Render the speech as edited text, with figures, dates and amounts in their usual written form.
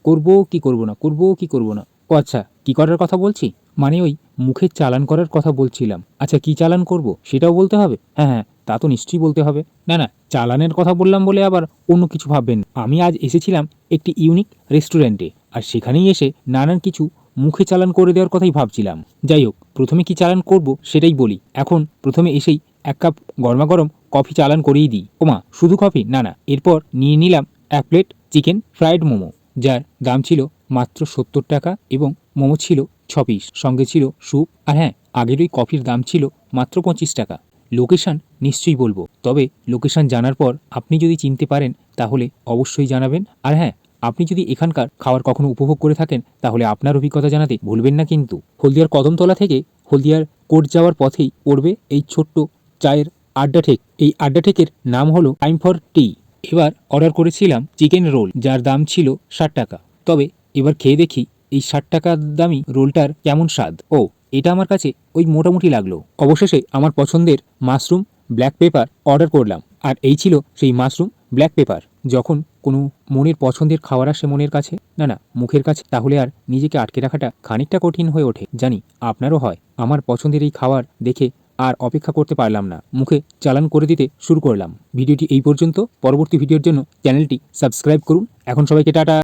করবো কি করবো না, করবো কি করবো না। ও আচ্ছা, কি করার কথা বলছি? মানে ওই মুখের চালান করার কথা বলছিলাম। আচ্ছা, কি চালান করব সেটাও বলতে হবে? হ্যাঁ হ্যাঁ, তা তো নিশ্চয়ই বলতে হবে। না না, চালানের কথা বললাম বলে আবার অন্য কিছু ভাববেন না। আমি আজ এসেছিলাম একটি ইউনিক রেস্টুরেন্টে, আর সেখানেই এসে নানান কিছু মুখে চালান করে দেওয়ার কথাই ভাবছিলাম। যাই হোক, প্রথমে কি চালান করব সেটাই বলি। এখন প্রথমে এসেই 1 কাপ গরমাগরম কফি চালান করেই দিই। ওমা, শুধু কফি? না না, এরপর নিয়ে নিলাম 1 প্লেট চিকেন ফ্রাইড মোমো, যার দাম ছিল মাত্র 70 টাকা, এবং মোমো ছিল 6 পিস, সঙ্গে ছিল স্যুপ। আর হ্যাঁ, আগের ওই কফির দাম ছিল মাত্র 25 টাকা। লোকেশান নিশ্চয়ই বলবো, তবে লোকেশান জানার পর আপনি যদি চিনতে পারেন তাহলে অবশ্যই জানাবেন। আর হ্যাঁ, আপনি যদি এখানকার খাবার কখনো উপভোগ করে থাকেন তাহলে আপনার অভিজ্ঞতা জানাতে ভুলবেন না কিন্তু। হলদিয়ার কদমতলা থেকে হলদিয়ার কোর্ট যাওয়ার পথেই পড়বে এই ছোট্ট চায়ের আড্ডাঠেক। এই আড্ডাঠেকের নাম হলো টাইম ফর টি। এবার অর্ডার করেছিলাম চিকেন রোল, যার দাম ছিল 60 টাকা। তবে এবার খেয়ে দেখি এই 60 টাকার দামি রোলটার কেমন স্বাদ। ও, এটা আমার কাছে ওই মোটামুটি লাগলো। অবশেষে আমার পছন্দের মাশরুম ব্ল্যাক পেপার অর্ডার করলাম, আর এই ছিল সেই মাশরুম ব্ল্যাক পেপার। যখন কোনো মনের পছন্দের খাবার আসে মনের কাছে, না না, মুখের কাছে, তাহলে আর নিজেকে আটকে রাখাটা খানিকটা কঠিন হয়ে ওঠে। জানি আপনারও হয়। আমার পছন্দের এই খাবার দেখে আর অপেক্ষা করতে পারলাম না, মুখে চালান করে দিতে শুরু করলাম। ভিডিওটি এই পর্যন্ত। পরবর্তী ভিডিওর জন্য চ্যানেলটি সাবস্ক্রাইব করুন। এখন সবাইকে টাটা।